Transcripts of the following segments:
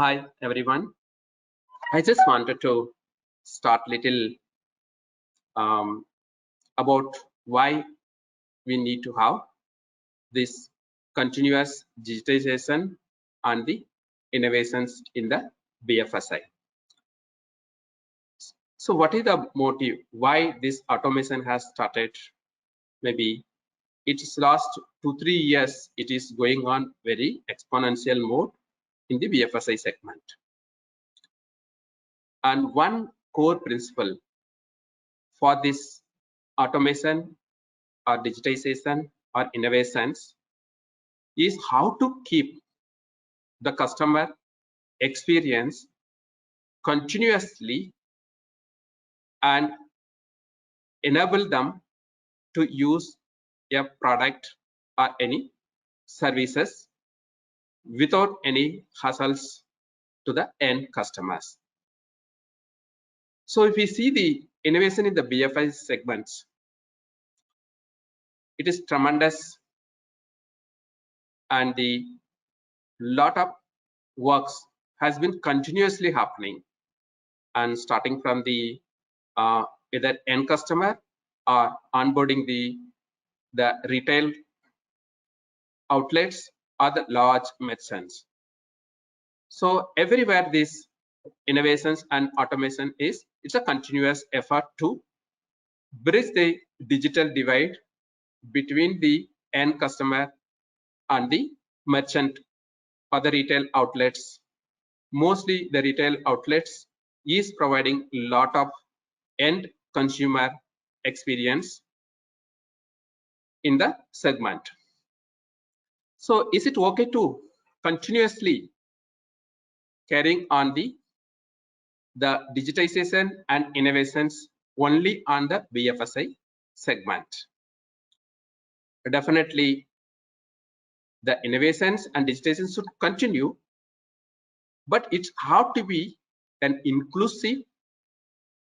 Hi everyone. I just wanted to start little about why we need to have this continuous digitization and the innovations in the BFSI. So what is the motive? Why this automation has started? Maybe it's last 2-3 years. It is going on very exponential mode in the BFSI segment. And one core principle for this automation or digitization or innovations is how to keep the customer experience continuously and enable them to use a product or any services without any hassles to the end customers. So if we see the innovation in the BFI segments, it is tremendous, and the lot of works has been continuously happening, and starting from the either end customer or onboarding the retail outlets or the large merchants. So everywhere this innovations and automation it's a continuous effort to bridge the digital divide between the end customer and the merchant or the retail outlets. Mostly the retail outlets is providing a lot of end consumer experience in the segment. So is it okay to continuously carrying on the digitization and innovations only on the BFSI segment? Definitely the innovations and digitization should continue, but it have to be an inclusive,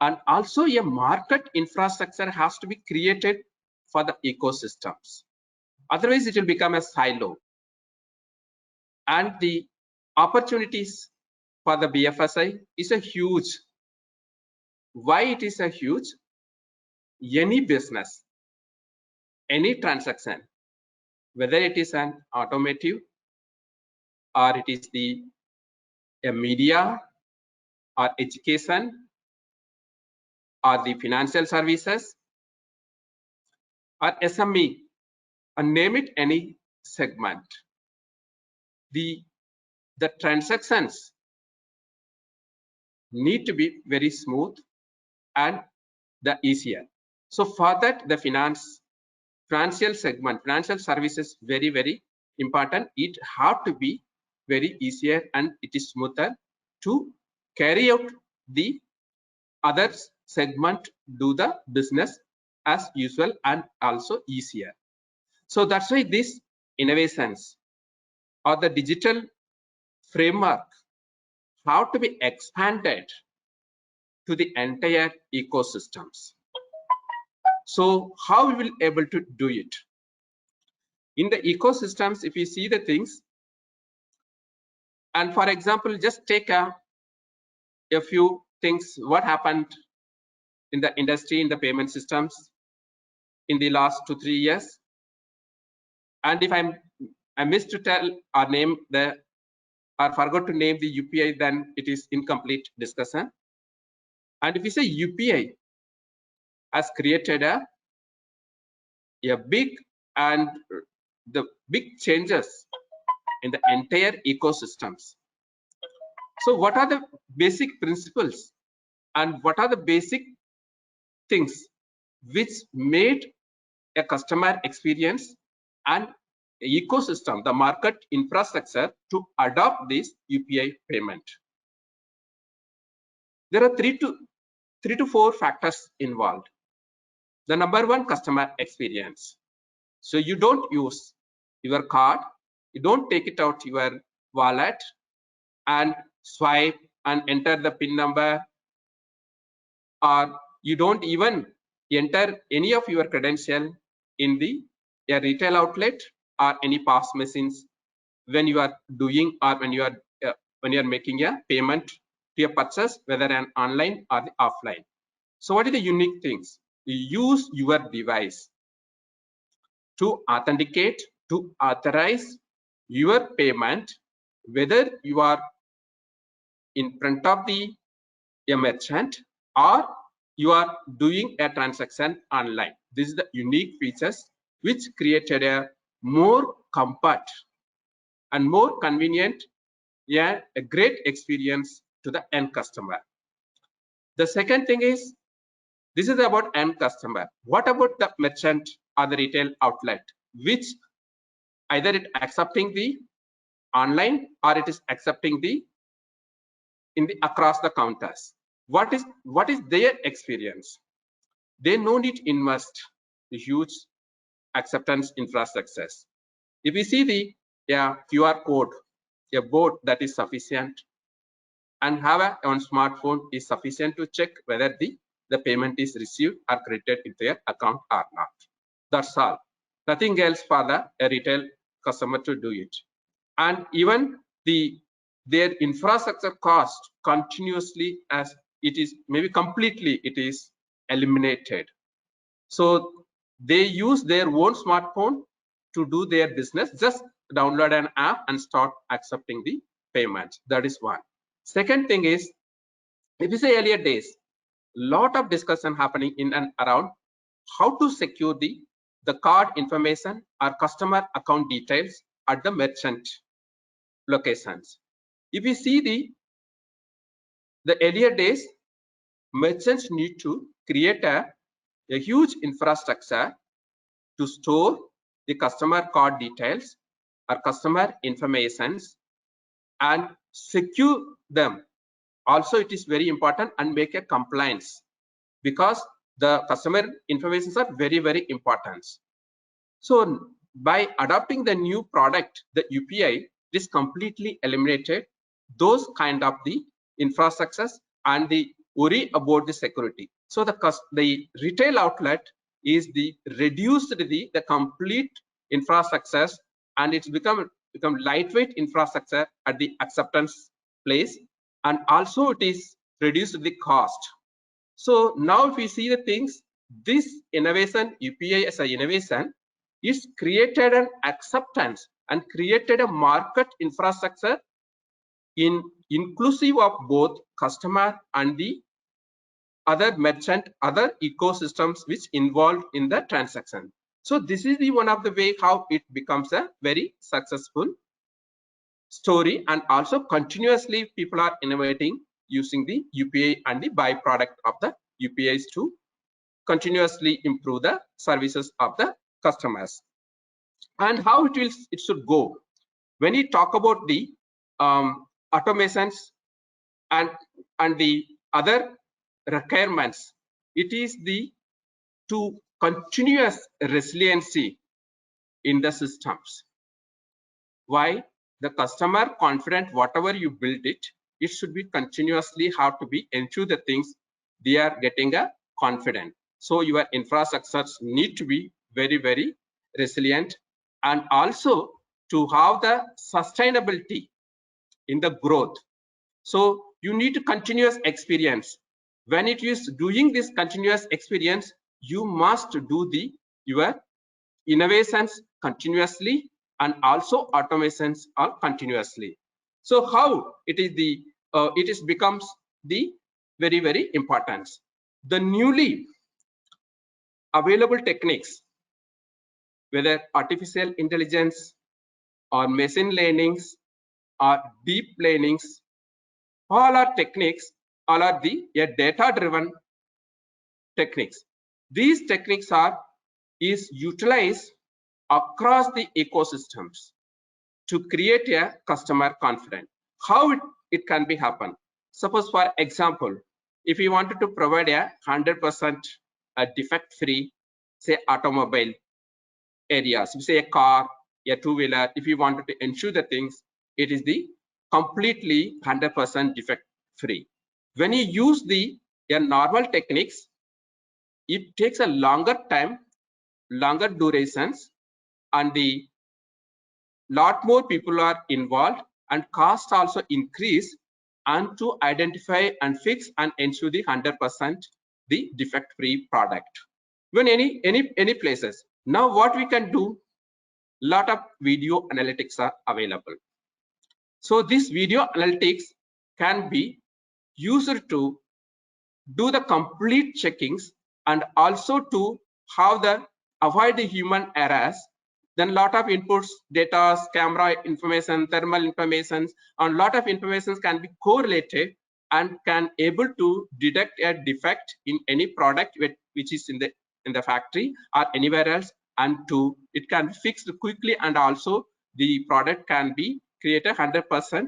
and also a market infrastructure has to be created for the ecosystems. Otherwise it will become a silo, and the opportunities for the BFSI is a huge. Why it is a huge? Any business, any transaction, whether it is an automotive or it is a media or education or the financial services or SME, or name it any segment, the transactions need to be very smooth and the easier. So for that, the financial segment, financial services, very important. It have to be very easier and it is smoother to carry out the other segment, do the business as usual and also easier. So that's why these innovations or the digital framework have to be expanded to the entire ecosystems. So how we will able to do it? In the ecosystems, if you see the things, and for example, just take a few things, what happened in the industry, in the payment systems in the last 2-3 years. And if I missed to tell or name or forgot to name the UPI, then it is incomplete discussion. And if you say UPI has created a big and the big changes in the entire ecosystems. So what are the basic principles and what are the basic things which made a customer experience and ecosystem, the market infrastructure, to adopt this UPI payment? There are 3 to 4 factors involved. The number one, customer experience. So you don't use your card, you don't take it out your wallet and swipe and enter the PIN number, or you don't even enter any of your credential in a retail outlet or any POS machines when you are doing or when you are when you're making a payment to a purchase, whether an online or the offline. So what are the unique things? You use your device to authenticate, to authorize your payment, whether you are in front of the a merchant or you are doing a transaction online. This is the unique features which created a more comfort and more convenient, yeah, a great experience to the end customer. The second thing is, this is about end customer. What about the merchant or the retail outlet, which either it accepting the online or it is accepting the in the across the counters? What is their experience? They no need to invest the huge acceptance infrastructures. If we see the QR code, a board that is sufficient, and have a on smartphone is sufficient to check whether the payment is received or credited into their account or not. That's all. Nothing else for the retail customer to do it. And even their infrastructure cost continuously, as it is maybe completely it is eliminated. So they use their own smartphone to do their business, just download an app and start accepting the payments. That is one. Second thing is, if you say earlier days, lot of discussion happening in and around how to secure the card information or customer account details at the merchant locations. If you see the earlier days, merchants need to create a huge infrastructure to store the customer card details or customer informations and secure them. Also, it is very important and make a compliance, because the customer informations are very, very important. So by adopting the new product, the UPI, this completely eliminated those kind of the infrastructures and the worry about the security. So the retail outlet is the reduced the complete infrastructures, and it's become lightweight infrastructure at the acceptance place, and also it is reduced the cost. So now if we see the things, this innovation, UPI as an innovation, is created an acceptance and created a market infrastructure inclusive of both customer and the other merchant, other ecosystems which involved in the transaction. So this is the one of the way how it becomes a very successful story, and also continuously people are innovating using the UPI and the byproduct of the UPIs to continuously improve the services of the customers. And how it should go when you talk about the automations and the other requirements, it is the to continuous resiliency in the systems. Why? The customer confident whatever you build it should be continuously have to be ensure the things they are getting a confident. So your infrastructures need to be very, very resilient, and also to have the sustainability in the growth. So you need to continuous experience. When it is doing this continuous experience, you must do your innovations continuously, and also automations are continuously. So how it is becomes the very, very important. The newly available techniques, whether artificial intelligence or machine learnings or deep learnings, all are techniques, all are the data driven techniques. These techniques is utilized across the ecosystems to create a customer confidence. How it can be happen? Suppose for example, if you wanted to provide a 100% defect free, say automobile areas, say a car, a two-wheeler, if you wanted to ensure the things, it is the completely 100% defect free. When you use the normal techniques, it takes a longer time, longer durations, and the lot more people are involved, and cost also increase, and to identify and fix and ensure the 100% the defect free product when any places. Now what we can do, lot of video analytics are available. So this video analytics can be used to do the complete checkings and also to have the avoid the human errors. Then lot of inputs, data, camera information, thermal information, and lot of information can be correlated and can able to detect a defect in any product which is in the factory or anywhere else, and to it can be fixed quickly, and also the product can be created 100%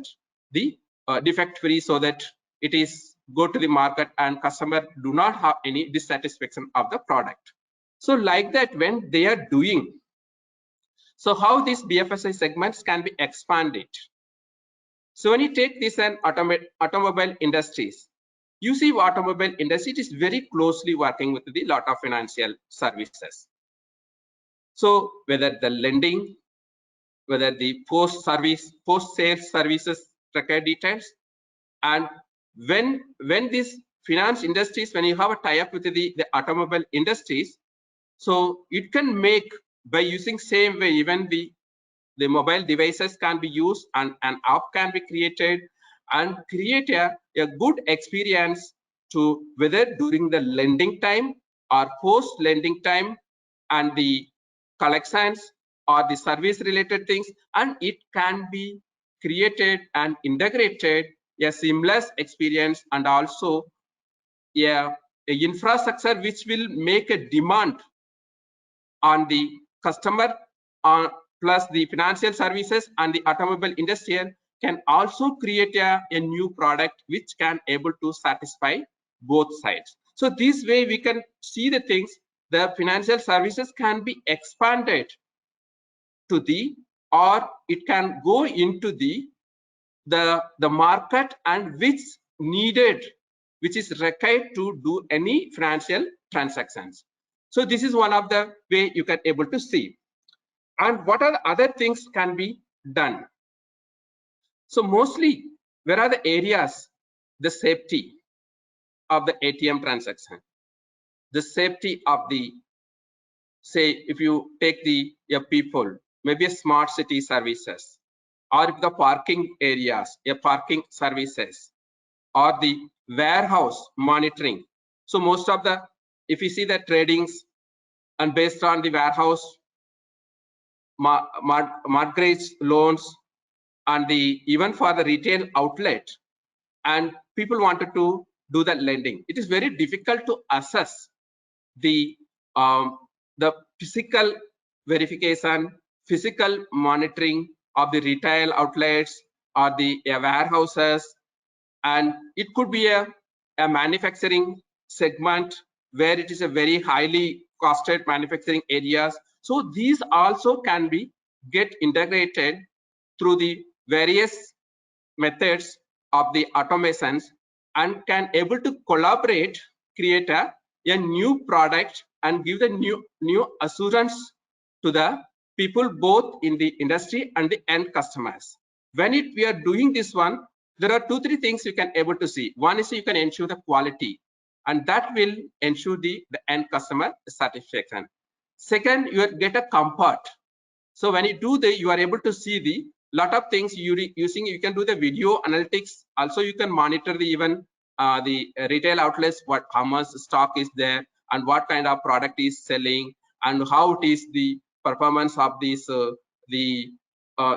the defect free, so that it is go to the market and customer do not have any dissatisfaction of the product. So like that, when they are doing, so how these BFSI segments can be expanded. So when you take this and automobile industries, you see automobile industry is very closely working with the lot of financial services. So whether the lending, whether the post sales services require details, and when these finance industries, when you have a tie-up with the automobile industries, so it can make by using same way, even the mobile devices can be used, and an app can be created and create a good experience to whether during the lending time or post lending time, and the collections or the service related things, and it can be created and integrated a seamless experience, and also a infrastructure which will make a demand on the customer plus the financial services and the automobile industrial can also create a new product which can able to satisfy both sides. So this way we can see the things, the financial services can be expanded to the, or it can go into the market, and which needed, which is required to do any financial transactions. So this is one of the way you can able to see. And what are the other things can be done? So mostly, where are the areas? The safety of the ATM transaction, the safety of the, say, if you take the people, maybe a smart city services, or if the parking areas, parking services, or the warehouse monitoring. So most of the, if you see the tradings, and based on the warehouse mortgage loans, and the even for the retail outlet, and people wanted to do the lending, it is very difficult to assess the physical verification, physical monitoring of the retail outlets or the warehouses, and it could be a manufacturing segment where it is a very highly costed manufacturing areas. So these also can be get integrated through the various methods of the automations, and can able to collaborate, create a new product, and give the new assurance to the people both in the industry and the end customers. When we are doing this one, there are 2-3 things you can able to see. One is you can ensure the quality, and that will ensure the end customer satisfaction. Second, you get a comfort. So when you do you are able to see the lot of things using, you can do the video analytics. Also, you can monitor the even the retail outlets, how much stock is there, and what kind of product is selling, and how it is the performance of these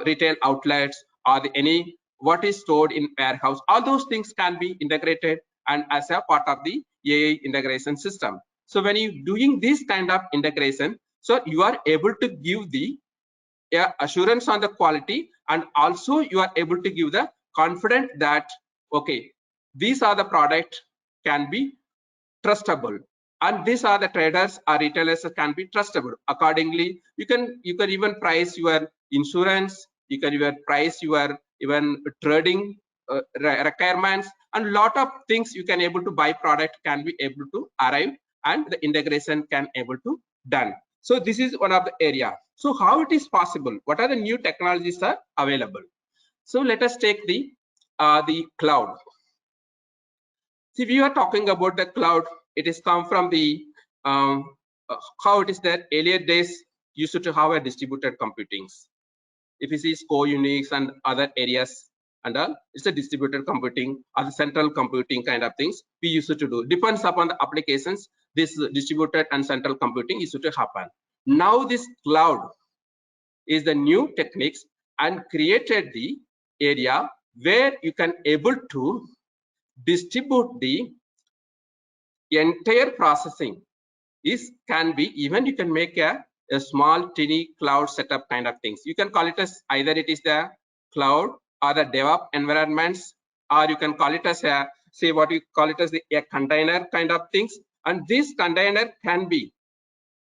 retail outlets, or what is stored in warehouse. All those things can be integrated and as a part of the AI integration system. So when you doing this kind of integration, so you are able to give the assurance on the quality, and also you are able to give the confidence that okay, these are the product can be trustable, and these are the traders or retailers can be trustable. Accordingly, you can even price your insurance, you can even price your even trading requirements, and lot of things you can able to buy product can be able to arrive, and the integration can able to done. So this is one of the area. So how it is possible? What are the new technologies are available? So let us take the cloud. See, we are talking about the cloud. It is come from the how it is that earlier days used to have a distributed computings. If you see Core Unix and other areas and all, it's a distributed computing or the central computing kind of things we used to do. Depends upon the applications, this distributed and central computing used to happen. Now this cloud is the new techniques and created the area where you can able to distribute the entire processing can be, even you can make a small tiny cloud setup kind of things. You can call it as either it is the cloud or the DevOps environments, or you can call it as a, say what you call it as a container kind of things. And this container can be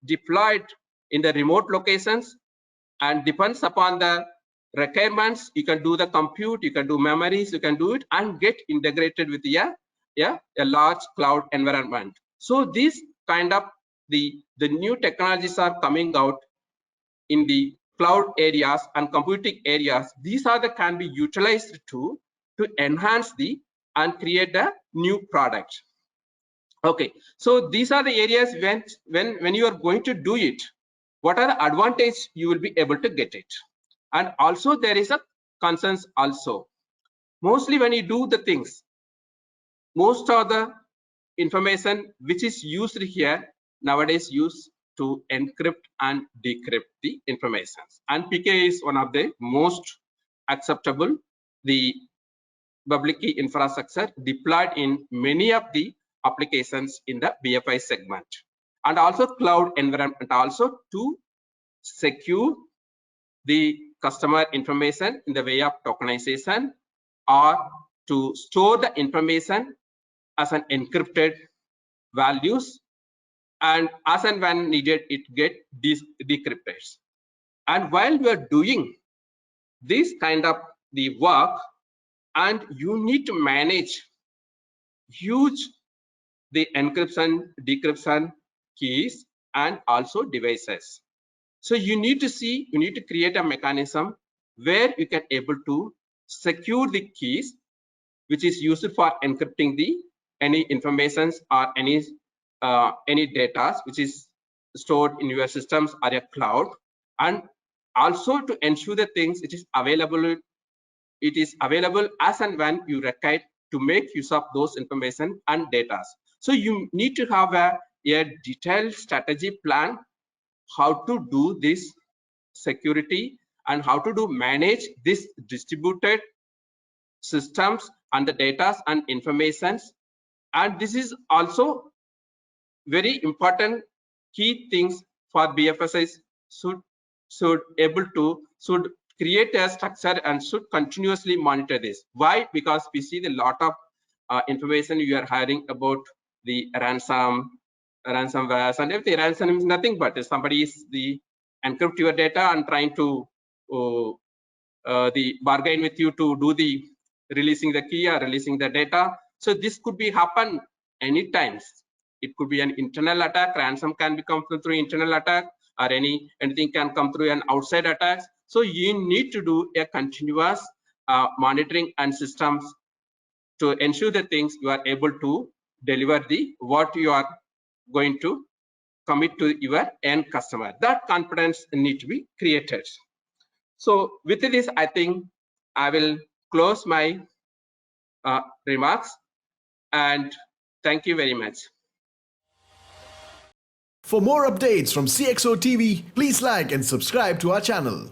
deployed in the remote locations, and depends upon the requirements. You can do the compute, you can do memories, you can do it and get integrated with a large cloud environment. So these kind of the new technologies are coming out in the cloud areas and computing areas. These are the can be utilized to enhance the and create a new product. Okay, so these are the areas when you are going to do it, what are the advantages you will be able to get it. And also there is a concerns also. Mostly when you do the things, most of the information which is used here nowadays used to encrypt and decrypt the information. And PK is one of the most acceptable, the public key infrastructure deployed in many of the applications in the BFI segment. And also cloud environment also to secure the customer information in the way of tokenization, or to store the information as an encrypted values, and as and when needed it get decrypted. And while you are doing this kind of the work, and you need to manage huge the encryption decryption keys and also devices. So you need to create a mechanism where you can able to secure the keys which is used for encrypting the any informations or any data which is stored in your systems or a cloud, and also to ensure the things it is available as and when you require to make use of those information and data. So you need to have a detailed strategy plan how to do this security and how to do manage this distributed systems and the data and informations. And this is also very important key things for BFSIs should create a structure and should continuously monitor this. Why? Because we see the lot of information you are hearing about the ransomware and everything. Ransom is nothing but somebody is encrypt your data and trying to the bargain with you to do the releasing the key or releasing the data. So this could be happen any times. It could be an internal attack. Ransom can be come through internal attack, or anything can come through an outside attacks. So you need to do a continuous monitoring and systems to ensure the things you are able to deliver the what you are going to commit to your end customer. That confidence need to be created. So with this, I think I will close my remarks, and thank you very much. For more updates from CXO TV, please like and subscribe to our channel.